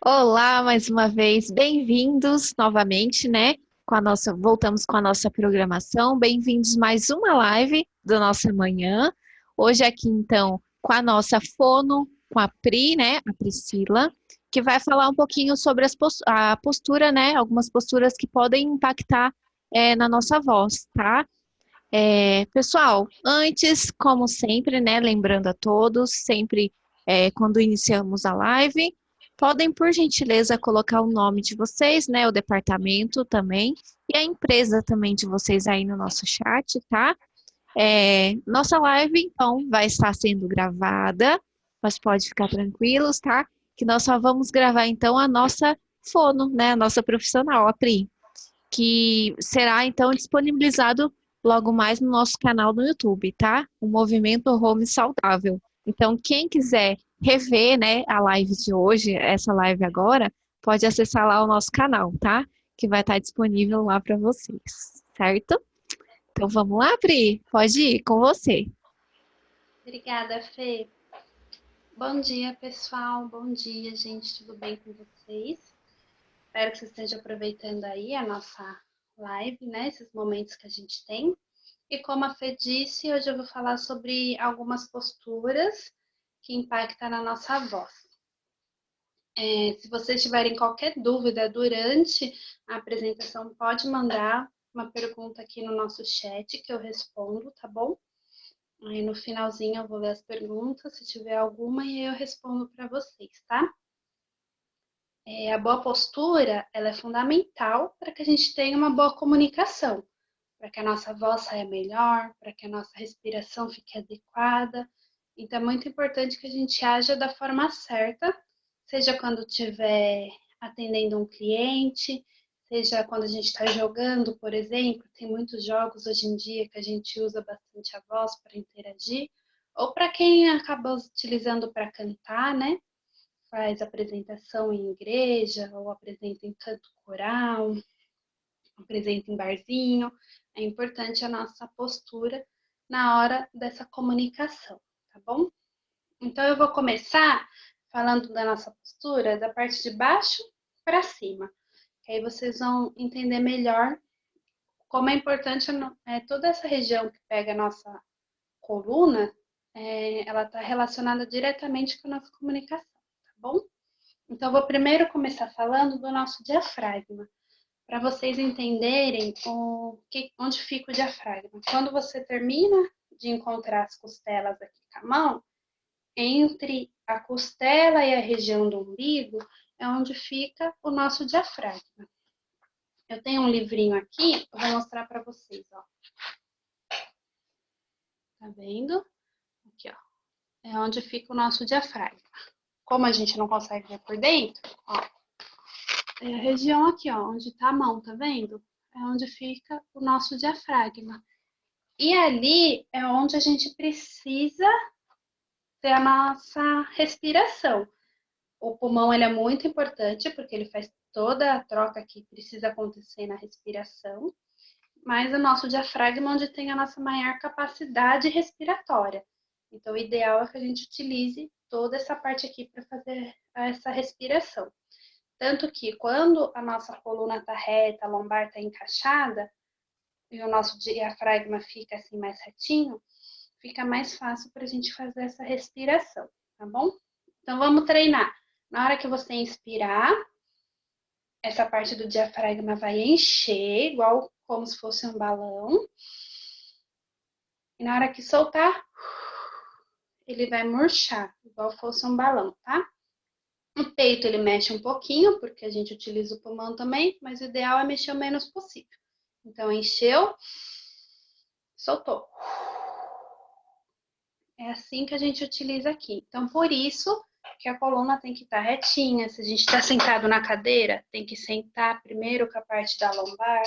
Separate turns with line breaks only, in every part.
Olá, mais uma vez, bem-vindos novamente, né? Voltamos com a nossa programação. Bem-vindos mais uma live da nossa manhã. Hoje aqui então com a nossa fono, com a Pri, né? A Priscila, que vai falar um pouquinho sobre a postura, né? Algumas posturas que podem impactar na nossa voz, tá? Pessoal, antes, como sempre, né? Lembrando a todos, sempre quando iniciamos a live. Podem, por gentileza, colocar o nome de vocês, né? O departamento também, e a empresa também de vocês aí no nosso chat, tá? Nossa live, então, vai estar sendo gravada, mas pode ficar tranquilos, tá? Que nós só vamos gravar, então, a nossa fono, né? A nossa profissional, a Pri, que será, então, disponibilizado logo mais no nosso canal no YouTube, tá? O Movimento Home Saudável. Então, quem quiser rever, né, a live de hoje, essa live agora, pode acessar lá o nosso canal, tá? Que vai estar disponível lá para vocês, certo? Então vamos lá, Pri? Pode ir com você.
Obrigada, Fê. Bom dia, pessoal. Bom dia, gente. Tudo bem com vocês? Espero que vocês estejam aproveitando aí a nossa live, né? Esses momentos que a gente tem. E como a Fê disse, hoje eu vou falar sobre algumas posturas que impactam na nossa voz. Se vocês tiverem qualquer dúvida durante a apresentação, pode mandar uma pergunta aqui no nosso chat que eu respondo, tá bom? Aí no finalzinho eu vou ler as perguntas, se tiver alguma, e eu respondo para vocês, tá? A boa postura, ela é fundamental para que a gente tenha uma boa comunicação, para que a nossa voz saia melhor, para que a nossa respiração fique adequada. Então é muito importante que a gente haja da forma certa, seja quando estiver atendendo um cliente, seja quando a gente está jogando, por exemplo, tem muitos jogos hoje em dia que a gente usa bastante a voz para interagir, ou para quem acaba utilizando para cantar, né? Faz apresentação em igreja, ou apresenta em canto coral, apresenta em barzinho. É importante a nossa postura na hora dessa comunicação, tá bom? Então eu vou começar falando da nossa postura da parte de baixo para cima, que aí vocês vão entender melhor como é importante toda essa região que pega a nossa coluna, ela está relacionada diretamente com a nossa comunicação, tá bom? Então, eu vou primeiro começar falando do nosso diafragma, para vocês entenderem onde fica o diafragma. Quando você termina de encontrar as costelas aqui com a mão, entre a costela e a região do umbigo é onde fica o nosso diafragma. Eu tenho um livrinho aqui, eu vou mostrar para vocês, ó. Tá vendo? Aqui, ó. É onde fica o nosso diafragma. Como a gente não consegue ver por dentro, ó, é a região aqui, ó, onde tá a mão, tá vendo? É onde fica o nosso diafragma. E ali é onde a gente precisa ter a nossa respiração. O pulmão ele é muito importante porque ele faz toda a troca que precisa acontecer na respiração, mas o nosso diafragma é onde tem a nossa maior capacidade respiratória. Então, o ideal é que a gente utilize toda essa parte aqui para fazer essa respiração. Tanto que quando a nossa coluna está reta, a lombar está encaixada e o nosso diafragma fica assim mais retinho, fica mais fácil para a gente fazer essa respiração, tá bom? Então vamos treinar. Na hora que você inspirar, essa parte do diafragma vai encher, igual como se fosse um balão. E na hora que soltar, ele vai murchar, igual fosse um balão, tá? O peito ele mexe um pouquinho, porque a gente utiliza o pulmão também, mas o ideal é mexer o menos possível. Então, encheu, soltou. É assim que a gente utiliza aqui. Então, por isso que a coluna tem que estar retinha. Se a gente está sentado na cadeira, tem que sentar primeiro com a parte da lombar.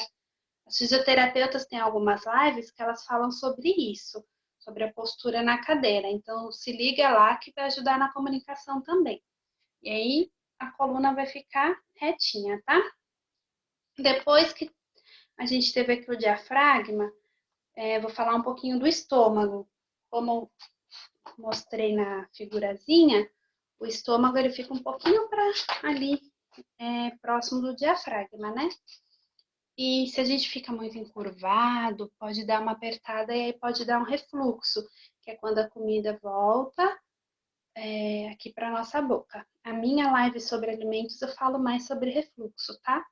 As fisioterapeutas têm algumas lives que elas falam sobre isso, sobre a postura na cadeira. Então, se liga lá que vai ajudar na comunicação também. E aí, a coluna vai ficar retinha, tá? Depois que a gente teve aqui o diafragma, vou falar um pouquinho do estômago. Como mostrei na figurazinha, o estômago ele fica um pouquinho para ali, próximo do diafragma, né? E se a gente fica muito encurvado, pode dar uma apertada e aí pode dar um refluxo, que é quando a comida volta aqui para nossa boca. A minha live sobre alimentos eu falo mais sobre refluxo, tá?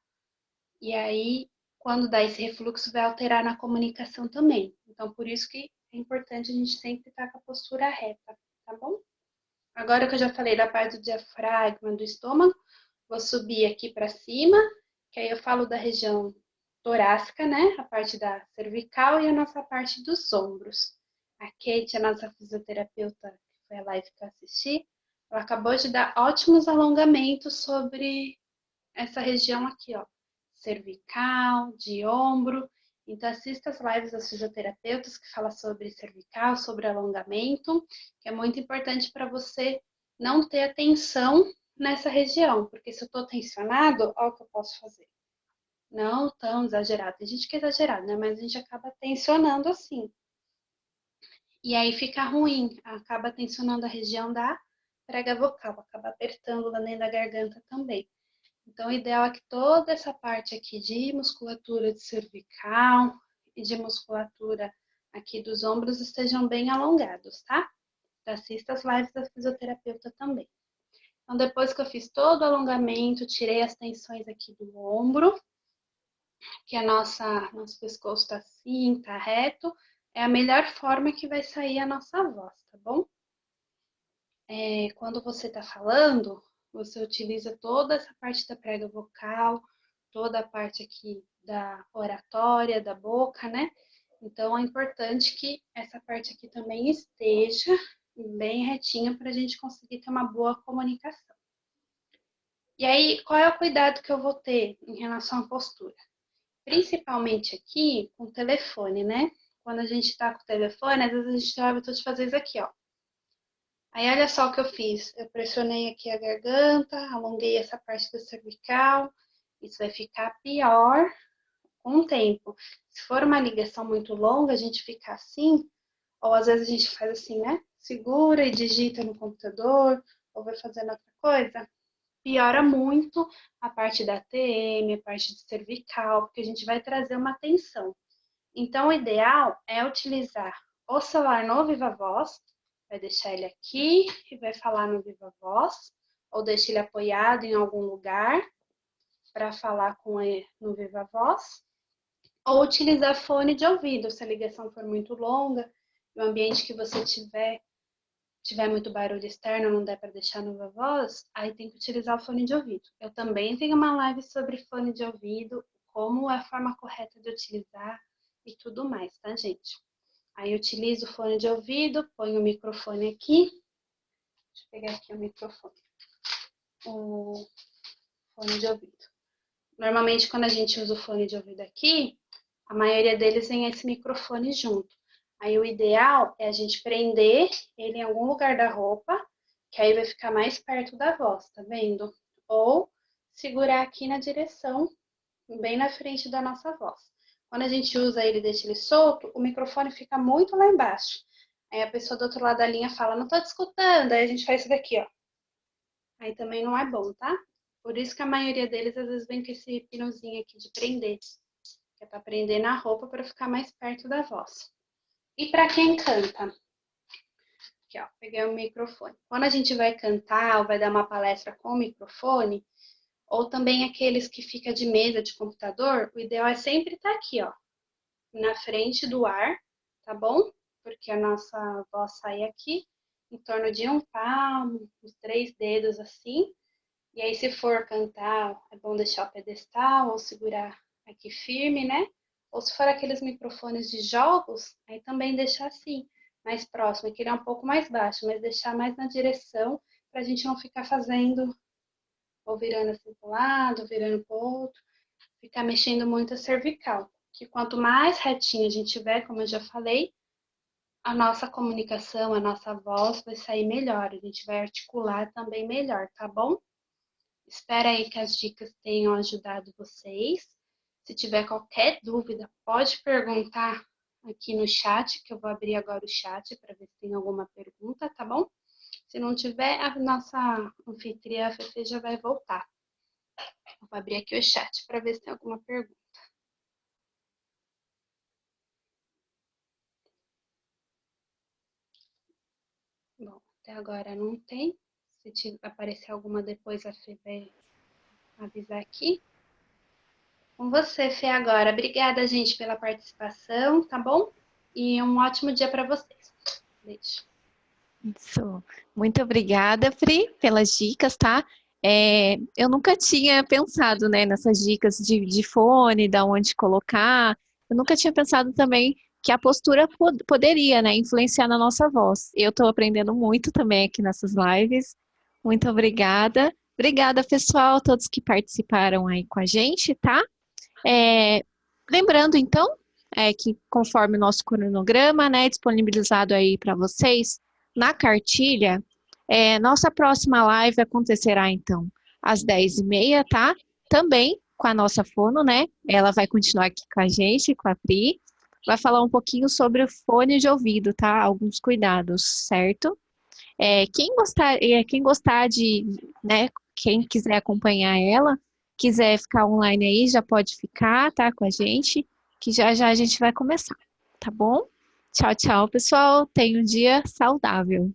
E aí, quando dá esse refluxo, vai alterar na comunicação também. Então, por isso que é importante a gente sempre estar com a postura reta, tá bom? Agora que eu já falei da parte do diafragma, do estômago, vou subir aqui para cima, que aí eu falo da região torácica, né? A parte da cervical e a nossa parte dos ombros. A Kate, a nossa fisioterapeuta, que foi a live que eu assisti, ela acabou de dar ótimos alongamentos sobre essa região aqui, ó. Cervical, de ombro. Então, assista as lives das fisioterapeutas que falam sobre cervical, sobre alongamento, que é muito importante para você não ter a tensão nessa região, porque se eu estou tensionado, olha o que eu posso fazer. Não tão exagerado. Tem gente que é exagerado, né? Mas a gente acaba tensionando assim. E aí fica ruim, acaba tensionando a região da prega vocal, acaba apertando lá dentro da garganta também. Então, o ideal é que toda essa parte aqui de musculatura de cervical e de musculatura aqui dos ombros estejam bem alongados, tá? Assista as lives da fisioterapeuta também. Então, depois que eu fiz todo o alongamento, tirei as tensões aqui do ombro, que nosso pescoço tá assim, tá reto, é a melhor forma que vai sair a nossa voz, tá bom? Quando você tá falando, você utiliza toda essa parte da prega vocal, toda a parte aqui da oratória, da boca, né? Então, é importante que essa parte aqui também esteja bem retinha para a gente conseguir ter uma boa comunicação. E aí, qual é o cuidado que eu vou ter em relação à postura? Principalmente aqui com o telefone, né? Quando a gente tá com o telefone, às vezes a gente tem o hábito de fazer isso aqui, ó. Aí, olha só o que eu fiz. Eu pressionei aqui a garganta, alonguei essa parte da cervical. Isso vai ficar pior com o tempo. Se for uma ligação muito longa, a gente fica assim, ou às vezes a gente faz assim, né? Segura e digita no computador, ou vai fazendo outra coisa. Piora muito a parte da TM, a parte de cervical, porque a gente vai trazer uma tensão. Então, o ideal é utilizar o celular no Viva Voz, vai deixar ele aqui e vai falar no Viva Voz, ou deixa ele apoiado em algum lugar para falar com ele no Viva Voz, ou utilizar fone de ouvido, se a ligação for muito longa, e o ambiente que você tiver muito barulho externo, não der para deixar no Viva Voz, aí tem que utilizar o fone de ouvido. Eu também tenho uma live sobre fone de ouvido, como é a forma correta de utilizar e tudo mais, tá, gente? Aí eu utilizo o fone de ouvido, ponho o microfone aqui. Deixa eu pegar aqui o microfone. O fone de ouvido. Normalmente, quando a gente usa o fone de ouvido aqui, a maioria deles tem esse microfone junto. Aí o ideal é a gente prender ele em algum lugar da roupa, que aí vai ficar mais perto da voz, tá vendo? Ou segurar aqui na direção, bem na frente da nossa voz. Quando a gente usa ele e deixa ele solto, o microfone fica muito lá embaixo. Aí a pessoa do outro lado da linha fala, não tô te escutando. Aí a gente faz isso daqui, ó. Aí também não é bom, tá? Por isso que a maioria deles às vezes vem com esse pinozinho aqui de prender. Que é pra prender na roupa para ficar mais perto da voz. E para quem canta? Aqui, ó, peguei o microfone. Quando a gente vai cantar ou vai dar uma palestra com o microfone, ou também aqueles que fica de mesa de computador, o ideal é sempre estar aqui, ó, na frente do ar, tá bom? Porque a nossa voz sai aqui, em torno de um palmo, uns 3 dedos assim. E aí, se for cantar, é bom deixar o pedestal ou segurar aqui firme, né? Ou se for aqueles microfones de jogos, aí também deixar assim, mais próximo, que ele é um pouco mais baixo, mas deixar mais na direção, para a gente não ficar fazendo, ou virando assim para um lado, ou virando para o outro, ficar mexendo muito a cervical. Que quanto mais retinho a gente tiver, como eu já falei, a nossa comunicação, a nossa voz vai sair melhor, a gente vai articular também melhor, tá bom? Espero aí que as dicas tenham ajudado vocês. Se tiver qualquer dúvida, pode perguntar aqui no chat, que eu vou abrir agora o chat para ver se tem alguma pergunta, tá bom? Se não tiver, a nossa anfitriã, a Fefe, já vai voltar. Eu vou abrir aqui o chat para ver se tem alguma pergunta. Bom, até agora não tem. Se aparecer alguma depois, a Fê vai avisar aqui. Com você, Fê, agora. Obrigada, gente, pela participação, tá bom? E um ótimo dia para vocês. Beijo.
Isso. Muito obrigada, Pri, pelas dicas, tá? Eu nunca tinha pensado, né, nessas dicas de fone, da onde colocar. Eu nunca tinha pensado também que a postura poderia, né, influenciar na nossa voz. Eu estou aprendendo muito também aqui nessas lives. Muito obrigada. Obrigada, pessoal, todos que participaram aí com a gente, tá? É, lembrando, então, que conforme o nosso cronograma, né, disponibilizado aí para vocês na cartilha, nossa próxima live acontecerá, então, às 10h30, tá? Também com a nossa fono, né? Ela vai continuar aqui com a gente, com a Pri. Vai falar um pouquinho sobre o fone de ouvido, tá? Alguns cuidados, certo? Quem gostar de, né, quem quiser acompanhar ela, quiser ficar online aí, já pode ficar, tá, com a gente, que já já a gente vai começar, tá bom? Tchau, tchau, pessoal. Tenha um dia saudável.